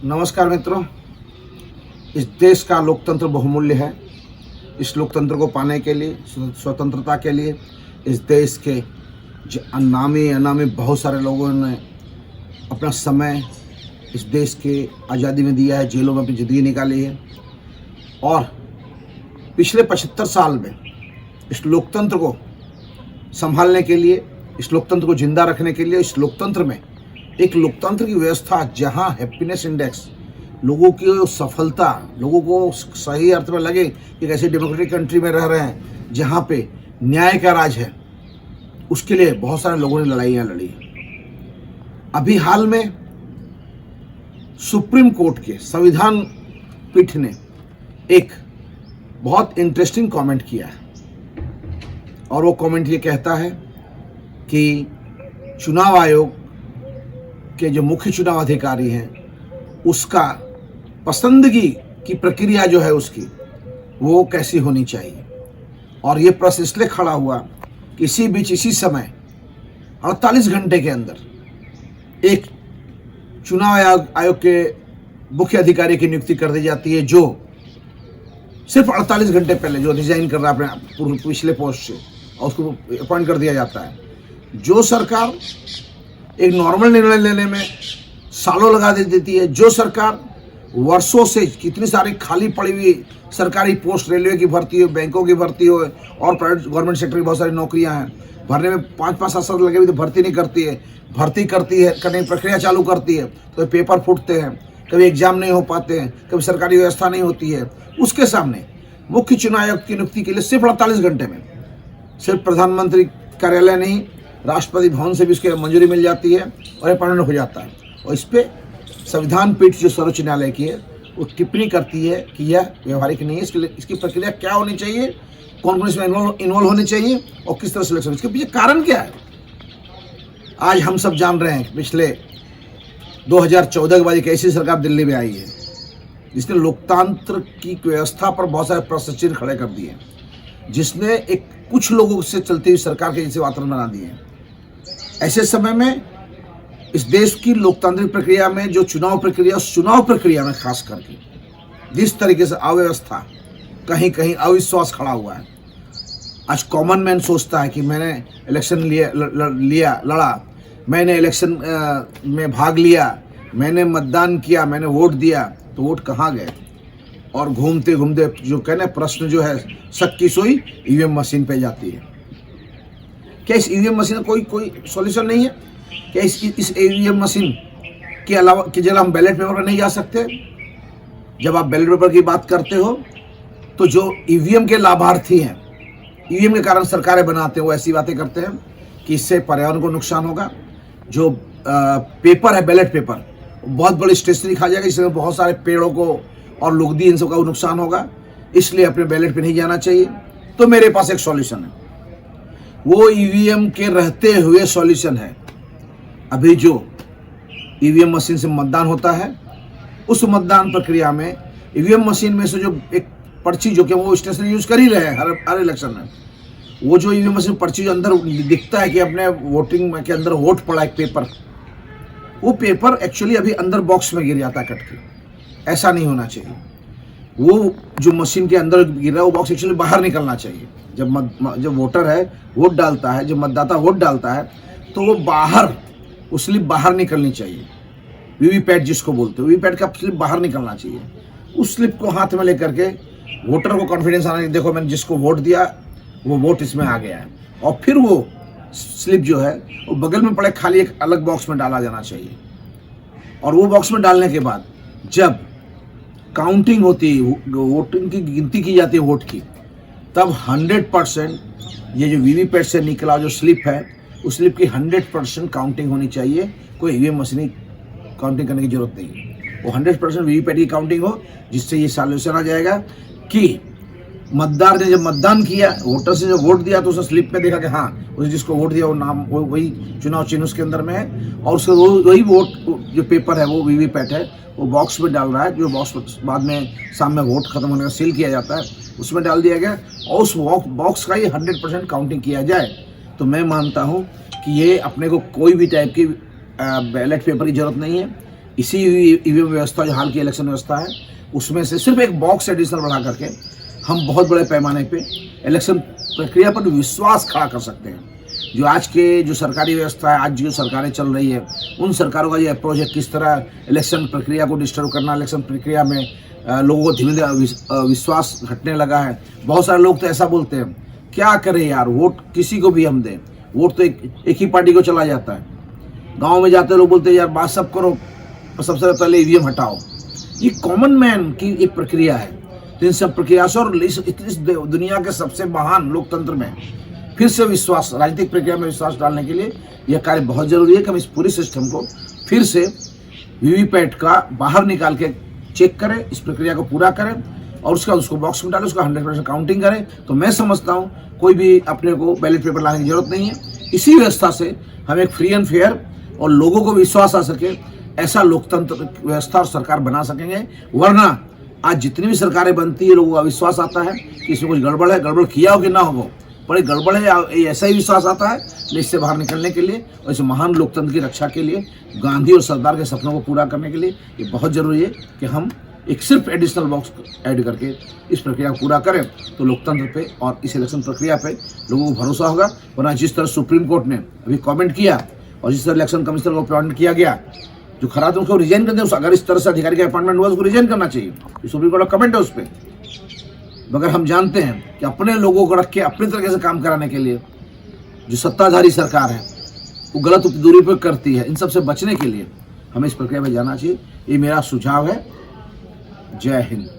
नमस्कार मित्रों। इस देश का लोकतंत्र बहुमूल्य है। इस लोकतंत्र को पाने के लिए, स्वतंत्रता के लिए इस देश के नामी अनामी बहुत सारे लोगों ने अपना समय इस देश के आज़ादी में दिया है, जेलों में अपनी ज़िंदगी निकाली है। और पिछले 75 साल में इस लोकतंत्र को संभालने के लिए, इस लोकतंत्र को जिंदा रखने के लिए, इस लोकतंत्र में एक लोकतंत्र की व्यवस्था जहां हैप्पीनेस इंडेक्स, लोगों की सफलता, लोगों को सही अर्थ में लगे कि कैसे डेमोक्रेटिक कंट्री में रह रहे हैं जहां पे न्याय का राज है, उसके लिए बहुत सारे लोगों ने लड़ाइयाँ लड़ी। अभी हाल में सुप्रीम कोर्ट के संविधान पीठ ने एक बहुत इंटरेस्टिंग कमेंट किया है और वो कमेंट ये कहता है कि चुनाव आयोग के जो मुख्य चुनाव अधिकारी हैं उसका पसंदगी की प्रक्रिया जो है उसकी वो कैसी होनी चाहिए। और ये प्रश्न इसलिए खड़ा हुआ कि इसी बीच, इसी समय 48 घंटे के अंदर एक चुनाव आयोग के मुख्य अधिकारी की नियुक्ति कर दी जाती है, जो सिर्फ 48 घंटे पहले जो रिजाइन कर रहा है अपने पिछले पोस्ट से, और उसको अपॉइंट कर दिया जाता है। जो सरकार एक नॉर्मल निर्णय लेने में सालों लगा देती है, जो सरकार वर्षों से कितनी सारी खाली पड़ी हुई सरकारी पोस्ट, रेलवे की भर्ती हो, बैंकों की भर्ती हो और प्राइवेट गवर्नमेंट सेक्टर की बहुत सारी नौकरियां हैं, भरने में 5-5 साल लगे हुए तो भर्ती नहीं करती है, भर्ती करती है, करने की प्रक्रिया चालू करती है तो पेपर फूटते हैं, कभी एग्जाम नहीं हो पाते हैं, कभी सरकारी व्यवस्था नहीं होती है। उसके सामने मुख्य चुनाव आयोग की नियुक्ति के लिए सिर्फ 48 घंटे में सिर्फ प्रधानमंत्री कार्यालय नहीं, राष्ट्रपति भवन से भी इसकी मंजूरी मिल जाती है और ये परमानेंट हो जाता है। और इस पे संविधान पीठ जो सर्वोच्च न्यायालय की है वो टिप्पणी करती है कि यह व्यवहारिक नहीं है। इसकी प्रक्रिया क्या होनी चाहिए, कौन कौन इसमें इन्वॉल्व होने चाहिए और किस तरह सिलेक्शन, इसके पीछे कारण क्या है। आज हम सब जान रहे हैं पिछले 2014 के बाद एक ऐसी सरकार दिल्ली में आई है जिसने लोकतंत्र की व्यवस्था पर बहुत सारे प्रश्न चिन्ह खड़े कर दिए, जिसने एक कुछ लोगों से चलती हुई सरकार के जैसे वातावरण बना दिए हैं। ऐसे समय में इस देश की लोकतांत्रिक प्रक्रिया में जो चुनाव प्रक्रिया, उस चुनाव प्रक्रिया में खास करके जिस तरीके से अव्यवस्था, कहीं कहीं अविश्वास खड़ा हुआ है। आज कॉमन मैन सोचता है कि मैंने इलेक्शन लड़ा, मैंने इलेक्शन में भाग लिया, मैंने मतदान किया, मैंने वोट दिया, तो वोट कहाँ गए। और घूमते घूमते जो कहने प्रश्न जो है शक की सोई ईवीएम मशीन पे जाती है। क्या इस ईवीएम मशीन का कोई सॉल्यूशन नहीं है? क्या इस ईवीएम मशीन के अलावा की जगह हम बैलेट पेपर पर नहीं जा सकते? जब आप बैलेट पेपर की बात करते हो तो जो ईवीएम के लाभार्थी हैं, ईवीएम के कारण सरकारें बनाते हैं, वो ऐसी बातें करते हैं कि इससे पर्यावरण को नुकसान होगा। जो पेपर है, बैलेट पेपर, बहुत बड़ी स्टेशनरी खा जाएगा, इसमें बहुत सारे पेड़ों को और लुगदी इन सब का नुकसान होगा, इसलिए अपने बैलेट पे नहीं जाना चाहिए। तो मेरे पास एक सॉल्यूशन है, वो ईवीएम के रहते हुए सॉल्यूशन है। अभी जो ईवीएम मशीन से मतदान होता है, उस मतदान प्रक्रिया में ईवीएम मशीन में से जो एक पर्ची, जो कि वो स्टेशन यूज कर ही रहे हैं हर इलेक्शन में, वो जो ईवीएम मशीन पर्ची जो अंदर दिखता है कि अपने वोटिंग के अंदर वोट पड़ा एक पेपर, वो पेपर एक्चुअली अभी अंदर बॉक्स में गिर जाता है कट के। ऐसा नहीं होना चाहिए। वो जो मशीन के अंदर गिर रहा है वो बॉक्स एक्चुअली बाहर निकलना चाहिए। जब वोटर है वोट डालता है, जब मतदाता वोट डालता है, तो वो बाहर, वो स्लिप बाहर निकलनी चाहिए। वीवीपैट जिसको बोलते हैं, वीवीपैट का स्लिप बाहर निकलना चाहिए। उस स्लिप को हाथ में लेकर के वोटर को कॉन्फिडेंस आना, देखो मैंने जिसको वोट दिया वो वोट इसमें आ गया है। और फिर वो स्लिप जो है वो बगल में पड़े खाली एक अलग बॉक्स में डाला जाना चाहिए। और वो बॉक्स में डालने के बाद जब काउंटिंग होती है, वोटिंग की गिनती की जाती है वोट की, तब 100% ये जो वीवीपैट से निकला जो स्लिप है, उस स्लिप की 100% काउंटिंग होनी चाहिए। कोई ईवीएम मशीन काउंटिंग करने की जरूरत नहीं है। वो 100% वीवीपैट की काउंटिंग हो, जिससे ये सॉल्यूशन आ जाएगा कि मतदार ने जब मतदान किया, वोटर से जब वोट दिया, तो उसने स्लिप में देखा कि हाँ उसने जिसको वोट दिया वो नाम वही चुनाव चिन्ह उसके अंदर में है, और उसका वही वोट जो पेपर है वो वीवीपैट है, वो बॉक्स में डाल रहा है। जो बॉक्स बाद में सामने वोट खत्म होने का सील किया जाता है, उसमें डाल दिया गया, और उस बॉक्स का ही 100% काउंटिंग किया जाए, तो मैं मानता हूँ कि ये अपने को कोई भी टाइप की बैलेट पेपर की जरूरत नहीं है। इसी ईवीएम व्यवस्था जो हाल की इलेक्शन व्यवस्था है उसमें से सिर्फ एक बॉक्स एडिशनल बढ़ा करके हम बहुत बड़े पैमाने पे इलेक्शन प्रक्रिया पर विश्वास खड़ा कर सकते हैं। जो आज के जो सरकारी व्यवस्था है, आज जो सरकारें चल रही है, उन सरकारों का ये अप्रोच है किस तरह इलेक्शन प्रक्रिया को डिस्टर्ब करना, इलेक्शन प्रक्रिया में लोगों को धीमे धीमे विश्वास घटने लगा है। बहुत सारे लोग तो ऐसा बोलते हैं, क्या करें यार, वोट किसी को भी हम दें, वोट तो एक ही पार्टी को चला जाता है। गांव में जाते लोग बोलते हैं यार बात सब करो, सबसे पहले ईवीएम हटाओ। ये कॉमन मैन की एक प्रक्रिया है। तो इन सब प्रक्रिया से और इस दुनिया के सबसे महान लोकतंत्र में फिर से विश्वास, राजनीतिक प्रक्रिया में विश्वास डालने के लिए यह कार्य बहुत जरूरी है कि हम इस पूरे सिस्टम को फिर से वीवीपैट का बाहर निकाल के चेक करें, इस प्रक्रिया को पूरा करें और उसका उसको बॉक्स में डालें, उसका 100% काउंटिंग करें। तो मैं समझता हूँ कोई भी अपने को बैलेट पेपर लाने की जरूरत नहीं है। इसी व्यवस्था से हम एक फ्री एंड फेयर और लोगों को विश्वास आ सके ऐसा लोकतंत्र व्यवस्था और सरकार बना सकेंगे। वरना आज जितनी भी सरकारें बनती है लोगों का विश्वास आता है कि इसमें कुछ गड़बड़ है, गड़बड़ किया हो कि ना हो, बड़ी गड़बड़ है, ऐसा ही विश्वास आता है। लेकिन इससे बाहर निकलने के लिए और इस महान लोकतंत्र की रक्षा के लिए, गांधी और सरदार के सपनों को पूरा करने के लिए ये बहुत जरूरी है कि हम एक सिर्फ एडिशनल बॉक्स ऐड करके इस प्रक्रिया को पूरा करें। तो लोकतंत्र पे और इस इलेक्शन प्रक्रिया पे लोगों को भरोसा होगा। वरना जिस तरह सुप्रीम कोर्ट ने अभी कमेंट किया और जिस तरह इलेक्शन कमिश्नर को अपॉइंट किया गया, जो खराब उसको रिजाइन कर दे, अगर इस तरह से अधिकारी का अपॉइंटमेंट हुआ उसको रिजाइन करना चाहिए। सुप्रीम कोर्ट का कमेंट है उस पर। मगर हम जानते हैं कि अपने लोगों को रख के अपनी तरीके से काम कराने के लिए जो सत्ताधारी सरकार है वो गलत दुरुपयोग करती है। इन सब से बचने के लिए हमें इस प्रक्रिया में जाना चाहिए। ये मेरा सुझाव है। जय हिंद।